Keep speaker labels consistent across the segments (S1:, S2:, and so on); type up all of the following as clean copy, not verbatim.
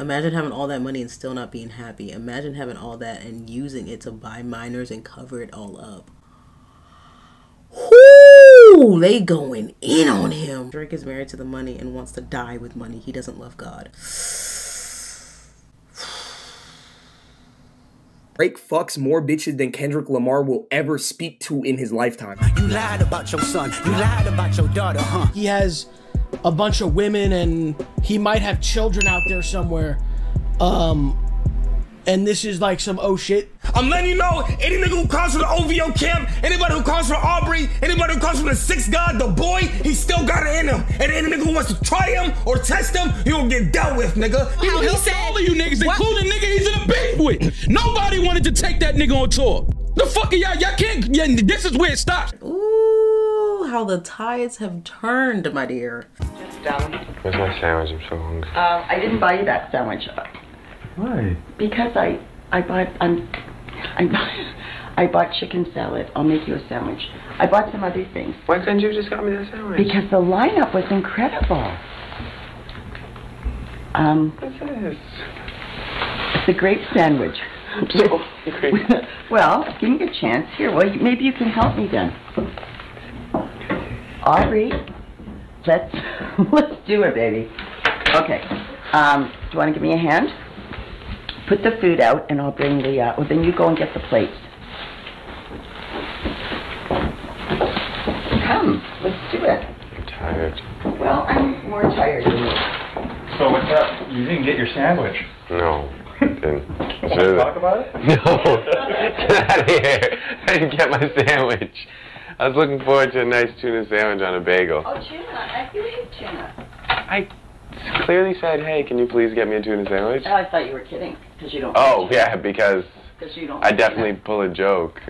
S1: Imagine having all that money and still not being happy. Imagine having all that and using it to buy minors and cover it all up. Whoo! They going in on him. Drake is married to the money and wants to die with money. He doesn't love God.
S2: Drake fucks more bitches than Kendrick Lamar will ever speak to in his lifetime.
S3: You lied about your son. You lied about your daughter, huh?
S4: He has a bunch of women and he might have children out there somewhere. And this is like some oh shit.
S5: I'm letting you know, any nigga who comes from the OVO camp, anybody who comes from Aubrey, anybody who comes from the Sixth God, the boy, he still got it in him. And any nigga who wants to try him or test him, he will get dealt with, nigga.
S6: How he said all of you niggas, including nigga he's in a beef with. Nobody wanted to take that nigga on tour. The fuck y'all can't, this is where it stops.
S1: Ooh, how the tides have turned, my dear.
S7: Where's my sandwich? I'm so hungry.
S8: I didn't buy you that sandwich.
S7: Why?
S8: Because I bought chicken salad. I'll make you a sandwich. I bought some other things.
S7: Why couldn't you just got me that sandwich?
S8: Because the lineup was incredible.
S7: What's this?
S8: It's a grape sandwich.
S7: So great.
S8: Well, give me a chance. Here, well, maybe you can help me then. Aubrey, let's do it, baby. Okay. Do you want to give me a hand? Put the food out, and I'll bring the. Well, then you go and get the plates. Come, let's do it.
S7: I'm tired.
S8: Well, I'm more tired than you.
S9: So what's up? You didn't get your sandwich.
S7: No. Didn't.
S9: Want to talk about it?
S7: No. Get out of here. I didn't get my sandwich. I was looking forward to a nice tuna sandwich on a bagel.
S8: Oh, tuna. I do eat tuna.
S7: I clearly said, hey, can you please get me a tuna sandwich?
S8: Oh, I thought you were kidding. Because you don't.
S7: Oh, yeah, because
S8: you don't
S7: I definitely pull a joke.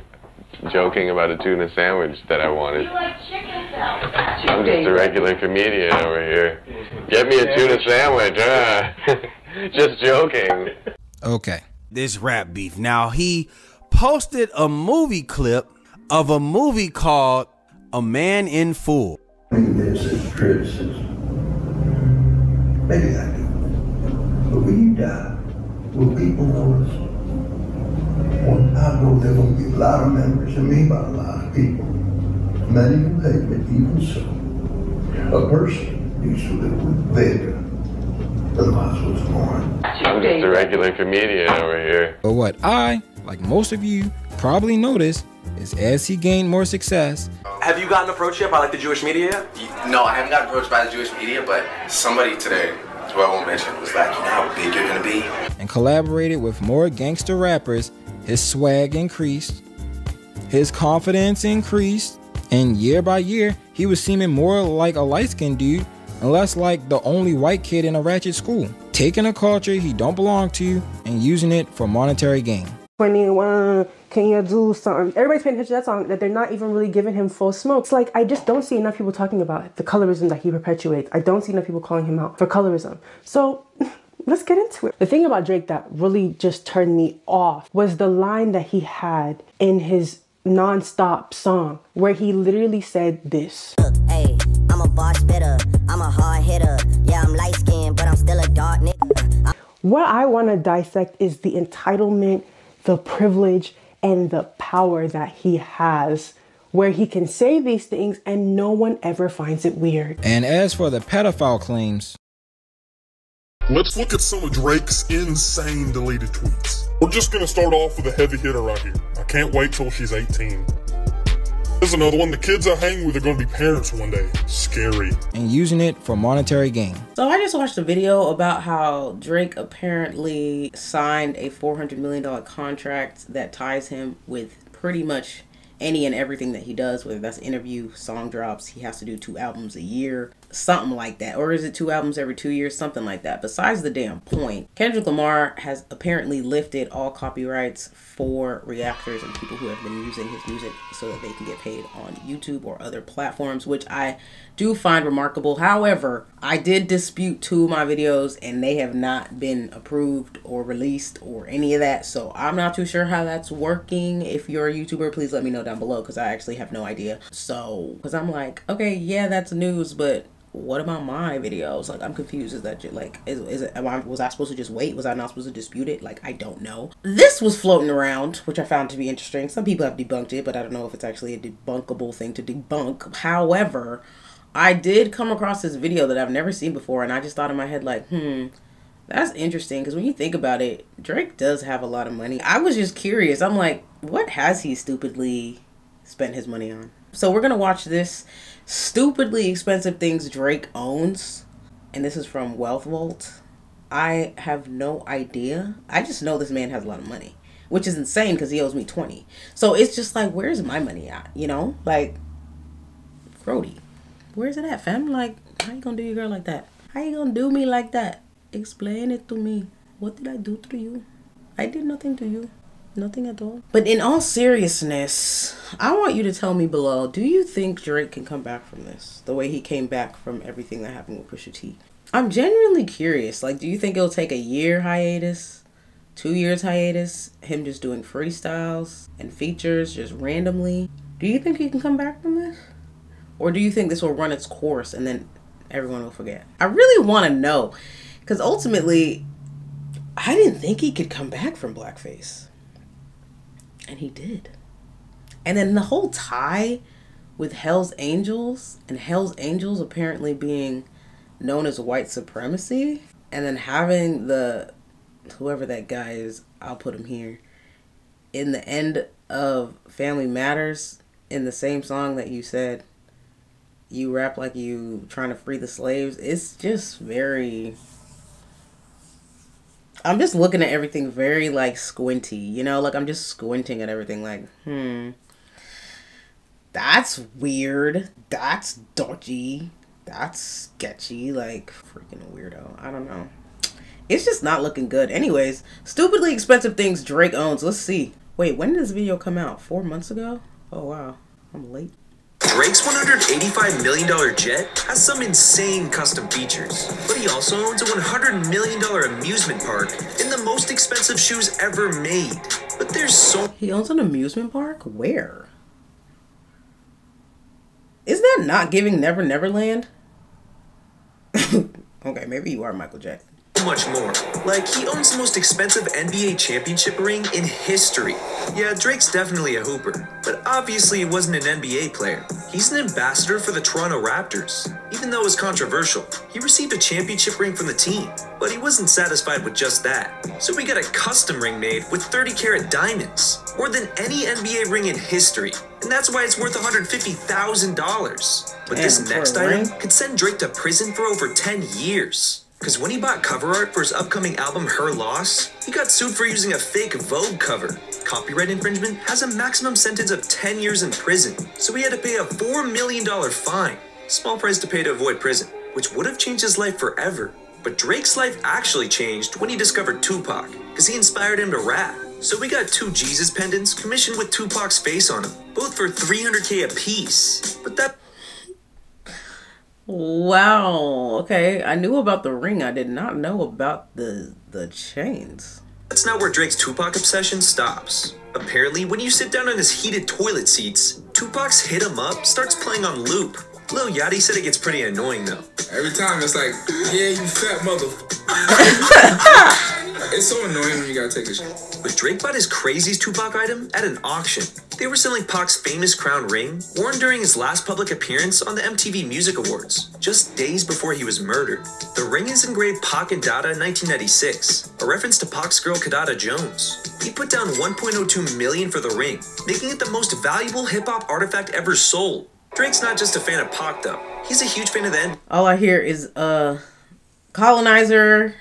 S7: Joking about a tuna sandwich that I wanted.
S8: You like chicken salad.
S7: I'm just a regular comedian over here. Get me a tuna sandwich. Just joking.
S3: Okay. This rap beef. Now, he posted a movie clip of a movie called A Man in Full.
S10: Maybe this is criticism. Maybe I do. But when you die, will people notice? Well, I know there will be a lot of memories of me by a lot of people. Many will hate me, even so. A person needs to live with vigor. Otherwise, what's born.
S7: I'm just a regular comedian over here.
S3: But what I, like most of you, probably noticed is as he gained more success.
S11: Have you gotten approached yet by like the Jewish media yet?
S12: No, I haven't gotten approached by the Jewish media, but somebody today, who I won't mention, was like, you know how big you're gonna be?
S3: And collaborated with more gangster rappers, his swag increased, his confidence increased, and year by year, he was seeming more like a light-skinned dude and less like the only white kid in a ratchet school, taking a culture he don't belong to and using it for monetary gain.
S13: 21, can you do something? Everybody's paying attention to that song that they're not even really giving him full smoke. It's like, I just don't see enough people talking about the colorism that he perpetuates. I don't see enough people calling him out for colorism. So let's get into it. The thing about Drake that really just turned me off was the line that he had in his Non-Stop song where he literally said this.
S14: Look, hey, I'm a boss spitter, I'm a hard hitter. Yeah, I'm light skinned, but I'm still a dark nigga.
S13: What I want to dissect is the entitlement, the privilege, and the power that he has, where he can say these things and no one ever finds it weird.
S3: And as for the pedophile claims,
S15: let's look at some of Drake's insane deleted tweets. We're just gonna start off with a heavy hitter right here. I can't wait till she's 18. Here's another one. The kids I hang with are gonna be parents one day. Scary.
S3: And using it for monetary gain.
S1: So I just watched a video about how Drake apparently signed a $400 million contract that ties him with pretty much any and everything that he does, whether that's interview, song drops. He has to do 2 albums a year, something like that. Or is it 2 albums every 2 years? Something like that. Besides the damn point, Kendrick Lamar has apparently lifted all copyrights for reactors and people who have been using his music so that they can get paid on YouTube or other platforms, which I do find remarkable. However, I did dispute 2 of my videos and they have not been approved or released or any of that. So I'm not too sure how that's working. If you're a YouTuber, please let me know down below because I actually have no idea. So, because I'm like, okay, yeah, that's news, but what about my videos? Like, I'm confused. Is that like, is it, was I supposed to just wait? Was I not supposed to dispute it? Like, I don't know. This was floating around, which I found to be interesting. Some people have debunked it, but I don't know if it's actually a debunkable thing to debunk. However, I did come across this video that I've never seen before, and I just thought in my head, like, that's interesting, because when you think about it, Drake does have a lot of money. I was just curious. I'm like, what has he stupidly spent his money on? So we're going to watch this stupidly expensive things Drake owns. And this is from Wealth Vault. I have no idea. I just know this man has a lot of money, which is insane because he owes me 20. So it's just like, where's my money at? You know, like, Grody, where's it at, fam? Like, how you gonna do your girl like that? How you gonna do me like that? Explain it to me. What did I do to you? I did nothing to you. Nothing at all. But in all seriousness, I want you to tell me below, do you think Drake can come back from this? The way he came back from everything that happened with Pusha T. I'm genuinely curious. Like, do you think it'll take a year hiatus? 2 years hiatus? Him just doing freestyles and features just randomly? Do you think he can come back from this? Or do you think this will run its course and then everyone will forget? I really want to know. Because ultimately, I didn't think he could come back from blackface. And he did. And then the whole tie with Hell's Angels, and Hell's Angels apparently being known as white supremacy, and then having the, whoever that guy is, I'll put him here, in the end of Family Matters, in the same song that you said, you rap like you trying to free the slaves. It's just very... I'm just looking at everything very, like, squinty, you know? Like, I'm just squinting at everything like, that's weird. That's dodgy. That's sketchy. Like, freaking weirdo. I don't know. It's just not looking good. Anyways, stupidly expensive things Drake owns. Let's see. Wait, when did this video come out? 4 months ago? Oh, wow. I'm late.
S16: Drake's $185 million jet has some insane custom features, but he also owns a $100 million amusement park and the most expensive shoes ever made. But there's so...
S1: He owns an amusement park? Where? Isn't that not giving Never Neverland? Okay, maybe you are Michael Jackson.
S16: Much more. Like, he owns the most expensive NBA championship ring in history. Yeah, Drake's definitely a hooper, but obviously he wasn't an NBA player. He's an ambassador for the Toronto Raptors. Even though it was controversial, he received a championship ring from the team, but he wasn't satisfied with just that. So we got a custom ring made with 30-karat diamonds, more than any NBA ring in history. And that's why it's worth $150,000. But this next item could send Drake to prison for over 10 years. Because when he bought cover art for his upcoming album Her Loss, he got sued for using a fake Vogue cover. Copyright infringement has a maximum sentence of 10 years in prison, so he had to pay a $4 million fine. Small price to pay to avoid prison, which would have changed his life forever. But Drake's life actually changed when he discovered Tupac, because he inspired him to rap. So we got 2 Jesus pendants commissioned with Tupac's face on them, both for $300K a piece. But that...
S1: Wow. Okay, I knew about the ring. I did not know about the chains.
S16: That's not where Drake's Tupac obsession stops. Apparently, when you sit down on his heated toilet seats, Tupac's Hit 'Em Up starts playing on loop. Lil Yachty said it gets pretty annoying though.
S17: Every time it's like, yeah, you fat mother. It's so annoying when you gotta take a shit.
S16: But Drake bought his craziest Tupac item at an auction. They were selling Pac's famous crown ring, worn during his last public appearance on the MTV Music Awards, just days before he was murdered. The ring is engraved Pac and Dada in 1996, a reference to Pac's girl Kadada Jones. He put down $1.02 million for the ring, making it the most valuable hip-hop artifact ever sold. Drake's not just a fan of Pac though. He's a huge fan of the end.
S1: All I hear is Colonizer,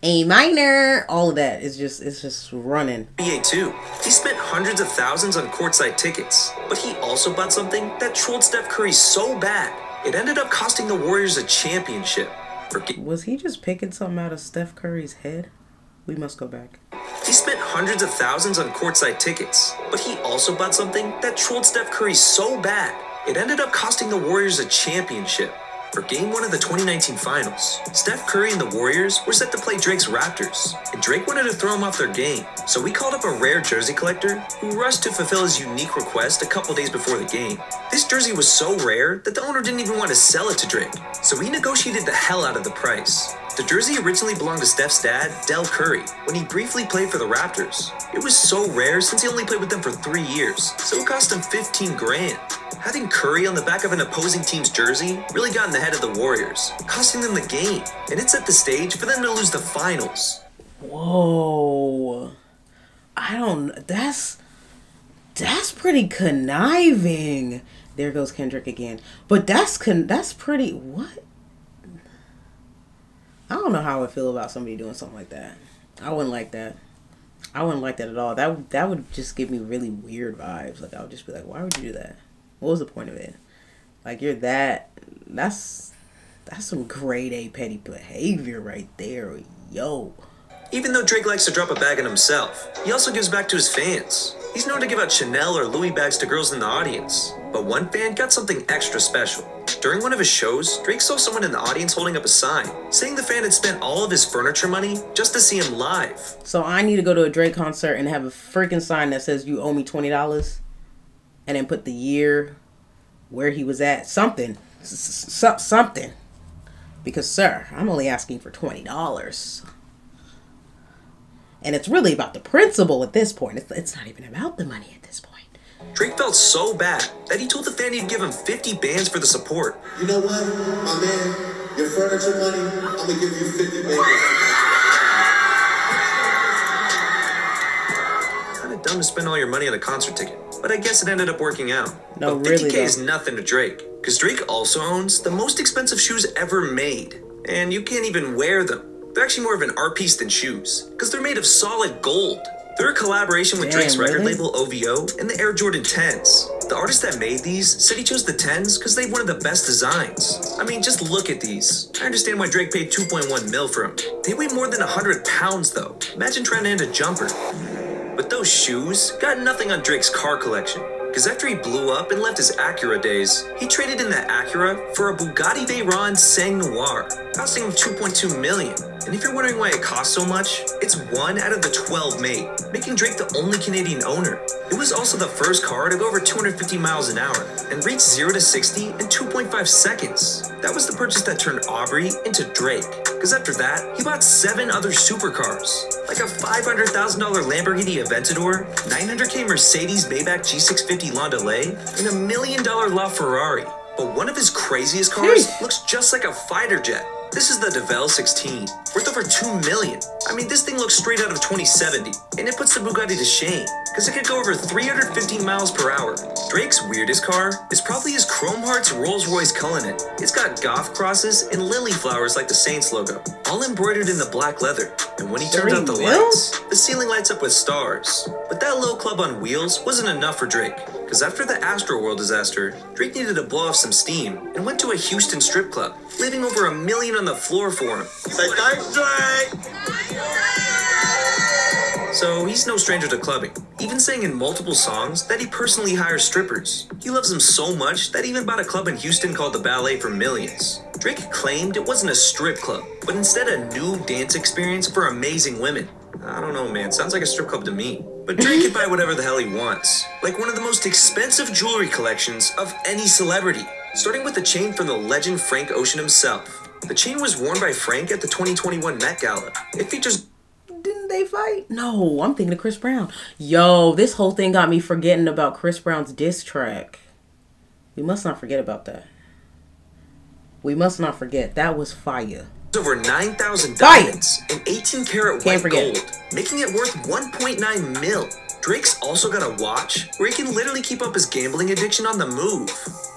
S1: A minor, all of that is just, it's just running.
S16: NBA too. He spent hundreds of thousands on courtside tickets, but he also bought something that trolled Steph Curry so bad, it ended up costing the Warriors a championship.
S1: Was he just picking something out of Steph Curry's head? We must go back.
S16: He spent hundreds of thousands on courtside tickets, but he also bought something that trolled Steph Curry so bad, it ended up costing the Warriors a championship. for Game 1 of the 2019 Finals. Steph Curry and the Warriors were set to play Drake's Raptors, and Drake wanted to throw him off their game, so we called up a rare jersey collector who rushed to fulfill his unique request a couple days before the game. This jersey was so rare that the owner didn't even want to sell it to Drake, so he negotiated the hell out of the price. The jersey originally belonged to Steph's dad, Del Curry, when he briefly played for the Raptors. It was so rare since he only played with them for 3 years, so it cost him 15 grand. Having Curry on the back of an opposing team's jersey really got in the head of the Warriors, costing them the game, and it set the stage for them to lose the finals.
S1: Whoa. That's pretty conniving. There goes Kendrick again. But that's pretty, what? I don't know how I feel about somebody doing something like that. I wouldn't like that. I wouldn't like that at all. That would just give me really weird vibes. Like, I would just be like, why would you do that? What was the point of it? Like, that's some grade A petty behavior right there. Yo.
S16: Even though Drake likes to drop a bag on himself, he also gives back to his fans. He's known to give out Chanel or Louis bags to girls in the audience. But one fan got something extra special. During one of his shows, Drake saw someone in the audience holding up a sign, saying the fan had spent all of his furniture money just to see him live.
S1: So I need to go to a Drake concert and have a freaking sign that says you owe me $20, and then put the year, where he was at, something. Because, sir, I'm only asking for $20. And it's really about the principle at this point. It's not even about the money at this point.
S16: Drake felt so bad that he told the fan he'd give him 50 bands for the support.
S18: You know what, my man, your furniture money, I'm gonna give you 50 bands.
S16: Kinda dumb to spend all your money on a concert ticket, but I guess it ended up working out.
S1: No,
S16: but 50K
S1: really,
S16: is nothing to Drake, because Drake also owns the most expensive shoes ever made, and you can't even wear them. They're actually more of an art piece than shoes, because they're made of solid gold. They're a collaboration with Drake's record label OVO and the Air Jordan 10s. The artist that made these said he chose the 10s because they have one of the best designs. I mean, just look at these. I understand why Drake paid 2.1 mil for them. They weigh more than 100 pounds though. Imagine trying to end a jumper. But those shoes got nothing on Drake's car collection. Because after he blew up and left his Acura days, he traded in that Acura for a Bugatti Veyron Sang Noir, costing him $2.2 million. And if you're wondering why it costs so much, it's 1 out of the 12 made, making Drake the only Canadian owner. It was also the first car to go over 250 miles an hour and reach 0 to 60 in 2.5 seconds. That was the purchase that turned Aubrey into Drake. Because after that, he bought 7 other supercars, like a $500,000 Lamborghini Aventador, $900K Mercedes Maybach G650 Landaulet, and $1 million LaFerrari. But one of his craziest cars looks just like a fighter jet. This is the DeVelle 16, worth over $2 million. I mean, this thing looks straight out of 2070, and it puts the Bugatti to shame, because it could go over 350 miles per hour. Drake's weirdest car is probably his Chrome Hearts Rolls-Royce Cullinan. It's got goth crosses and lily flowers like the Saints logo, all embroidered in the black leather. And when he turns out the lights, the ceiling lights up with stars. But that low club on wheels wasn't enough for Drake, because after the Astroworld disaster, Drake needed to blow off some steam and went to a Houston strip club, leaving over $1 million on the floor for him.
S18: Say thanks, Drake!
S16: So he's no stranger to clubbing, even saying in multiple songs that he personally hires strippers. He loves them so much that he even bought a club in Houston called the Ballet for millions. Drake claimed it wasn't a strip club, but instead a new dance experience for amazing women. I don't know, man, sounds like a strip club to me. But Drake can buy whatever the hell he wants, like one of the most expensive jewelry collections of any celebrity, starting with a chain from the legend Frank Ocean himself. The chain was worn by Frank at the 2021 Met Gala. It features...
S1: Didn't they fight? No, I'm thinking of Chris Brown. Yo, this whole thing got me forgetting about Chris Brown's diss track. We must not forget about that. We must not forget. That was fire.
S16: Over 9,000 diamonds and 18 karat white gold, making it worth 1.9 mil. Drake's also got a watch where he can literally keep up his gambling addiction on the move.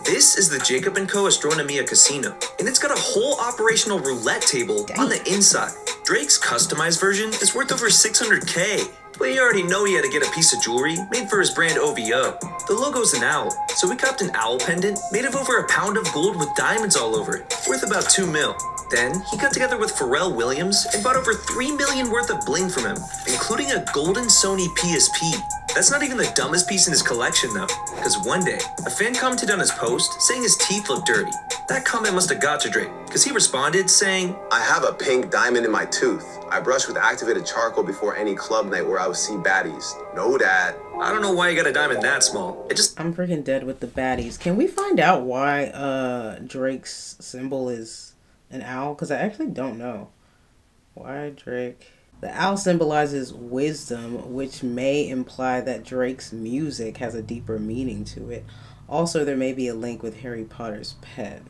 S16: This is the Jacob & Co. Astronomia Casino, and it's got a whole operational roulette table on the inside. Drake's customized version is worth over 600K. But you already know he had to get a piece of jewelry made for his brand OVO. The logo's an owl, so we copped an owl pendant made of over a pound of gold with diamonds all over it, worth about 2 mil. Then, he got together with Pharrell Williams and bought over 3 million worth of bling from him, including a golden Sony PSP. That's not even the dumbest piece in his collection though, because one day, a fan commented on his post saying his teeth looked dirty. That comment must have got to Drake, because he responded saying,
S12: I have a pink diamond in my tooth. I brush with activated charcoal before any club night where I would see baddies. Know that.
S16: I don't know why you got a diamond that small.
S1: I'm freaking dead with the baddies. Can we find out why Drake's symbol is an owl? Because I actually don't know. Why Drake? The owl symbolizes wisdom, which may imply that Drake's music has a deeper meaning to it. Also, there may be a link with Harry Potter's pet.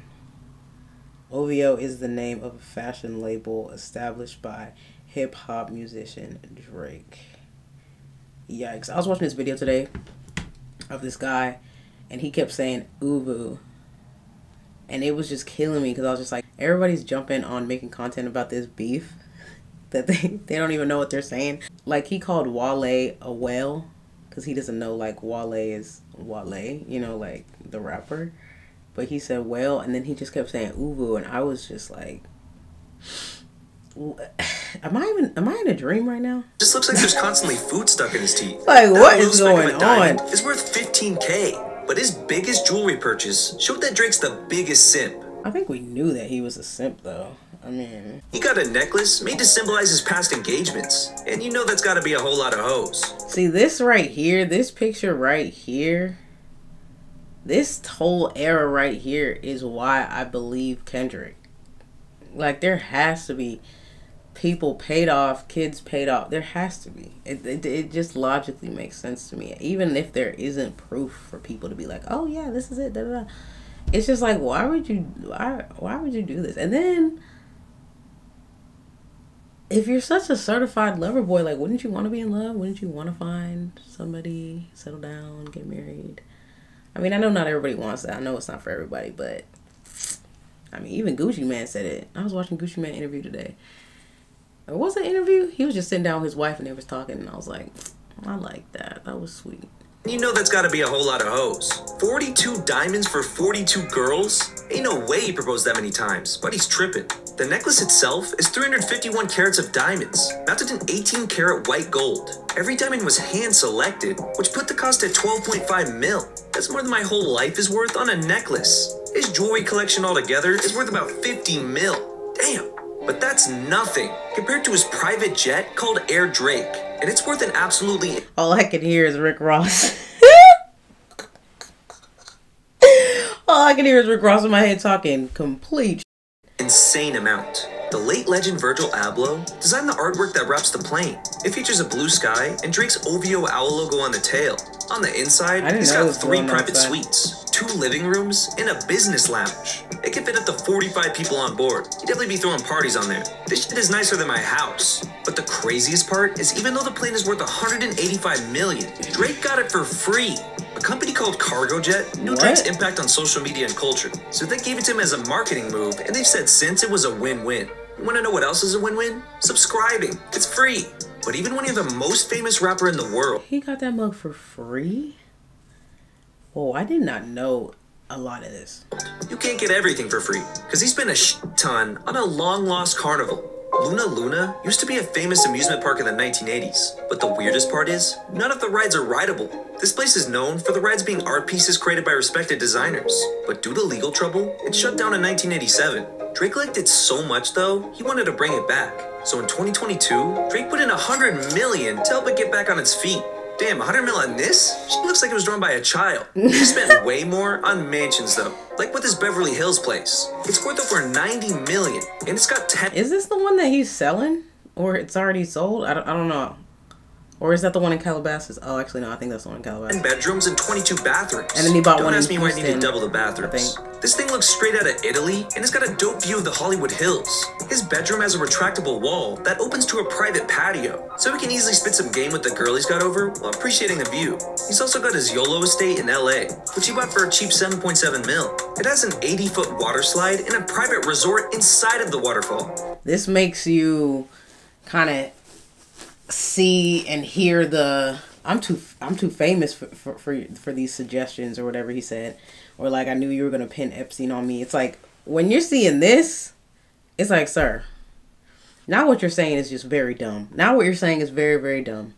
S1: OVO is the name of a fashion label established by hip-hop musician Drake. Yikes. I was watching this video today of this guy, and he kept saying uvu. And it was just killing me, because I was just like, everybody's jumping on making content about this beef that they don't even know what they're saying. Like, he called Wale a whale, because he doesn't know, like, Wale is Wale, you know, like, the rapper. But he said whale, and then he just kept saying uvu, and I was just like, am I in a dream right now?
S16: Just looks like there's constantly food stuck in his teeth.
S1: Like, what is going on?
S16: Is worth $15K, but his biggest jewelry purchase showed that Drake's the biggest simp.
S1: I think we knew that he was a simp, though. I mean,
S16: he got a necklace made to symbolize his past engagements, and you know that's got to be a whole lot of hoes.
S1: See, this right here, this picture right here, this whole era right here is why I believe Kendrick. Like, there has to be people paid off, kids paid off. There has to be. It just logically makes sense to me. Even if there isn't proof for people to be like, oh yeah, this is it, da, da, da. It's just like, why would you do this? And then, if you're such a certified lover boy, like, wouldn't you want to be in love? Wouldn't you want to find somebody, settle down, get married? I mean, I know not everybody wants that. I know it's not for everybody, but I mean, even Gucci Mane said it. I was watching Gucci Mane interview today. Or was it an interview? He was just sitting down with his wife and they was talking, and I was like, I like that. That was sweet.
S16: You know that's got to be a whole lot of hoes. 42 diamonds for 42 girls? Ain't no way he proposed that many times, but he's tripping. The necklace itself is 351 carats of diamonds, mounted in 18 karat white gold. Every diamond was hand selected, which put the cost at 12.5 mil. That's more than my whole life is worth on a necklace. His jewelry collection altogether is worth about 50 mil. Damn. But that's nothing compared to his private jet called Air Drake. And it's worth an absolutely...
S1: All I can hear is Rick Ross. All I can hear is Rick Ross in my head talking complete
S16: insane amount. The late legend Virgil Abloh designed the artwork that wraps the plane. It features a blue sky and Drake's OVO owl logo on the tail. On the inside, he's got 3 private suites, 2 living rooms, and a business lounge. It can fit up to 45 people on board. You'd definitely be throwing parties on there. This shit is nicer than my house. But the craziest part is even though the plane is worth $185 million, Drake got it for free. A company called Cargo Jet knew Drake's impact on social media and culture, so they gave it to him as a marketing move, and they've said since it was a win-win. You want to know what else is a win-win? Subscribing. It's free. But even when you're the most famous rapper in the world...
S1: He got that mug for free? Whoa, I did not know a lot of this.
S16: You can't get everything for free, because he spent a ton on a long-lost carnival. Luna Luna used to be a famous amusement park in the 1980s, but the weirdest part is, none of the rides are rideable. This place is known for the rides being art pieces created by respected designers, but due to legal trouble, it shut down in 1987. Drake liked it so much though, he wanted to bring it back. So in 2022, Drake put in $100 million to help it get back on its feet. Damn, 100 mil on this? She looks like it was drawn by a child. He spent way more on mansions though, like with his Beverly Hills place. It's worth over 90 million, and it's got 10.
S1: Is this the one that he's selling? Or it's already sold? I don't know. Or is that the one in Calabasas? Oh, actually, no, I think that's the one in Calabasas.
S16: 10 bedrooms and 22 bathrooms.
S1: And then he bought one in
S16: Don't ask me why I need to
S1: Houston,
S16: double the bathrooms. This thing looks straight out of Italy, and it's got a dope view of the Hollywood Hills. His bedroom has a retractable wall that opens to a private patio, so he can easily spit some game with the girl he's got over while appreciating the view. He's also got his YOLO estate in LA, which he bought for a cheap 7.7 mil. It has an 80-foot water slide and a private resort inside of the waterfall.
S1: This makes you kind of see and hear the I'm too famous for these suggestions or whatever he said, or like I knew you were gonna pin Epstein on me. It's like when you're seeing this, it's like, sir, now what you're saying is just very dumb. Now what you're saying is very, very dumb.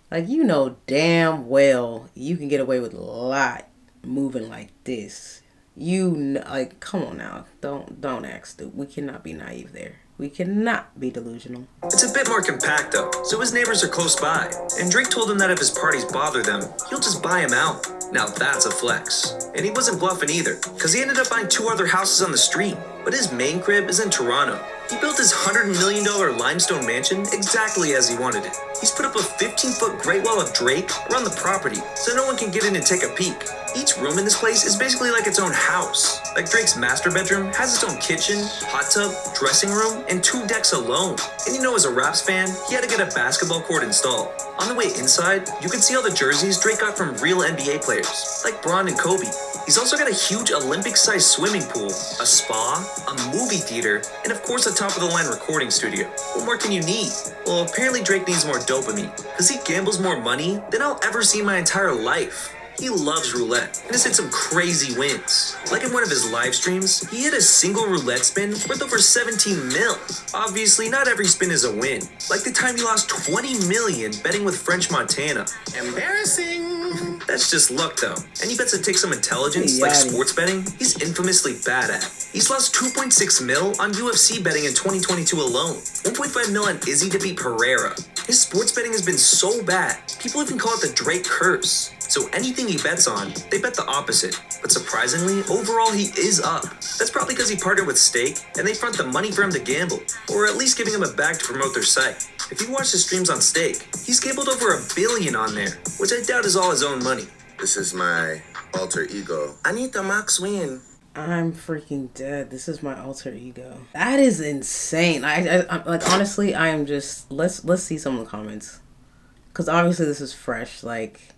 S1: Like, you know damn well you can get away with a lot moving like this. Like, come on now. Don't act stupid. We cannot be naive there. We cannot be delusional.
S16: It's a bit more compact though, so his neighbors are close by. And Drake told him that if his parties bother them, he'll just buy him out. Now that's a flex. And he wasn't bluffing either, because he ended up buying 2 other houses on the street. But his main crib is in Toronto. He built his $100 million limestone mansion exactly as he wanted it. He's put up a 15-foot Great Wall of Drake around the property, so no one can get in and take a peek. Each room in this place is basically like its own house. Like Drake's master bedroom has its own kitchen, hot tub, dressing room, and 2 decks alone. And you know, as a Raps fan, he had to get a basketball court installed. On the way inside, you can see all the jerseys Drake got from real NBA players, like Bron and Kobe. He's also got a huge Olympic-sized swimming pool, a spa, a movie theater, and of course a top-of-the-line recording studio. What more can you need? Well, apparently Drake needs more dopamine, because he gambles more money than I'll ever see in my entire life. He loves roulette and has hit some crazy wins. Like in one of his live streams, he hit a single roulette spin worth over 17 mil. Obviously, not every spin is a win. Like the time he lost 20 million betting with French Montana. Embarrassing. That's just luck though. And he bets it takes some intelligence, like sports betting, he's infamously bad at. He's lost 2.6 mil on UFC betting in 2022 alone. 1.5 mil on Izzy to beat Pereira. His sports betting has been so bad, people even call it the Drake curse. So anything he bets on, they bet the opposite. But surprisingly, overall he is up. That's probably because he partnered with Stake, and they front the money for him to gamble, or at least giving him a bag to promote their site. If you watch his streams on Stake, he's gambled over $1 billion on there, which I doubt is all his own money.
S12: This is my alter ego. I need the max win.
S1: I'm freaking dead. This is my alter ego. That is insane. I'm like, honestly, I am just, let's see some of the comments. Because obviously this is fresh. Like,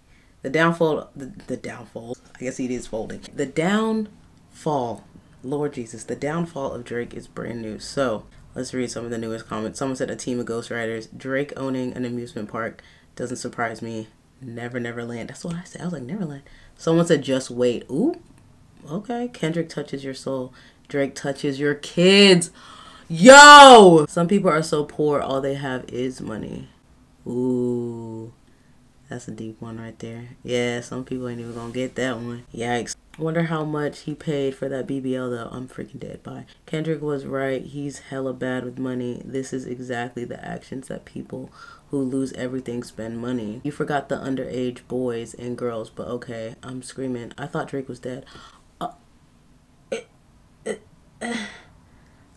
S1: the downfall, I guess he is folding. The downfall, Lord Jesus, the downfall of Drake is brand new. So, let's read some of the newest comments. Someone said a team of ghostwriters. Drake owning an amusement park doesn't surprise me. Neverland. That's what I said. I was like, Neverland. Someone said just wait. Ooh. Okay. Kendrick touches your soul. Drake touches your kids. Yo! Some people are so poor, all they have is money. Ooh. That's a deep one right there. Yeah, some people ain't even gonna get that one. Yikes. Wonder how much he paid for that BBL though. I'm freaking dead. Bye. Kendrick was right. He's hella bad with money. This is exactly the actions that people who lose everything spend money. You forgot the underage boys and girls, but okay. I'm screaming. I thought Drake was dead.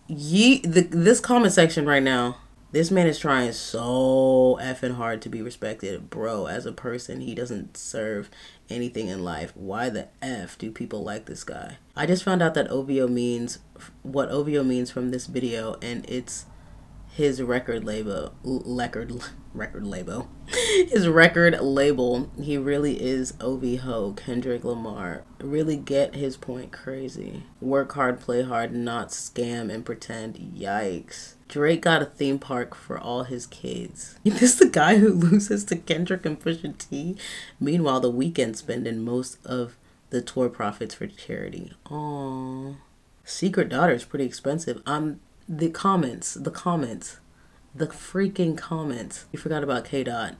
S1: This comment section right now. This man is trying so effing hard to be respected. Bro, as a person, he doesn't serve anything in life. Why the F do people like this guy? I just found out that OVO means, what OVO means from this video, and it's his record label. His record label. He really is OVO, Kendrick Lamar. Really get his point crazy. Work hard, play hard, not scam and pretend. Yikes. Drake got a theme park for all his kids. Is this the guy who loses to Kendrick and Pusha T? Meanwhile, The Weeknd spending most of the tour profits for charity. Aww. Secret Daughter is pretty expensive. The freaking comments. You forgot about K-Dot.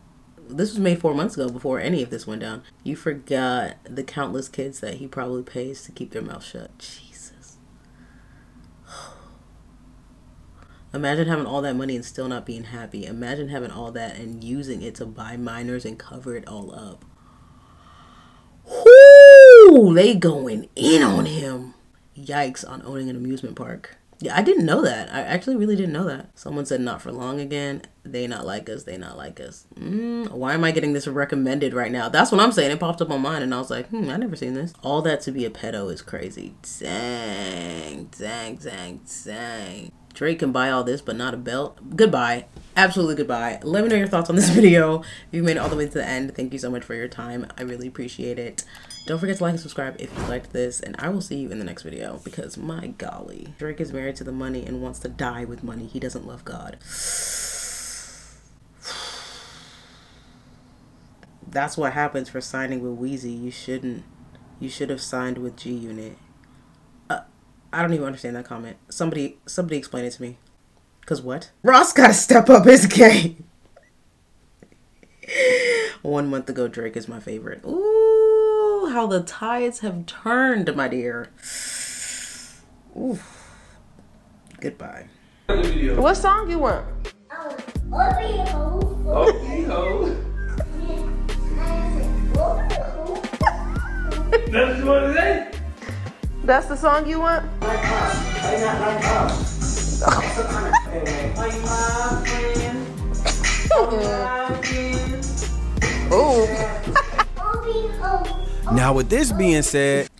S1: This was made 4 months ago before any of this went down. You forgot the countless kids that he probably pays to keep their mouth shut. Jesus. Imagine having all that money and still not being happy. Imagine having all that and using it to buy minors and cover it all up. Whoo! They going in on him. Yikes on owning an amusement park. Yeah, I didn't know that. I actually really didn't know that. Someone said not for long again. They not like us. They not like us. Why am I getting this recommended right now? That's what I'm saying. It popped up on mine and I was like, I never seen this. All that to be a pedo is crazy. Dang. Drake can buy all this, but not a belt. Goodbye. Absolutely goodbye. Let me know your thoughts on this video. If you made it all the way to the end, thank you so much for your time. I really appreciate it. Don't forget to like and subscribe if you liked this, and I will see you in the next video, because my golly. Drake is married to the money and wants to die with money. He doesn't love God. That's what happens for signing with Weezy. You should have signed with G Unit. I don't even understand that comment. Somebody explain it to me. Cause what? Ross gotta step up his game. 1 month ago, Drake is my favorite. Ooh, how how the tides have turned, my dear. Oof. Goodbye.
S13: What song you want?
S5: That's what it is.
S13: That's the song you want?
S1: Like us. They not like us. That's the kind of thing. Are you my friend?
S13: Ooh.
S19: Now with this being said,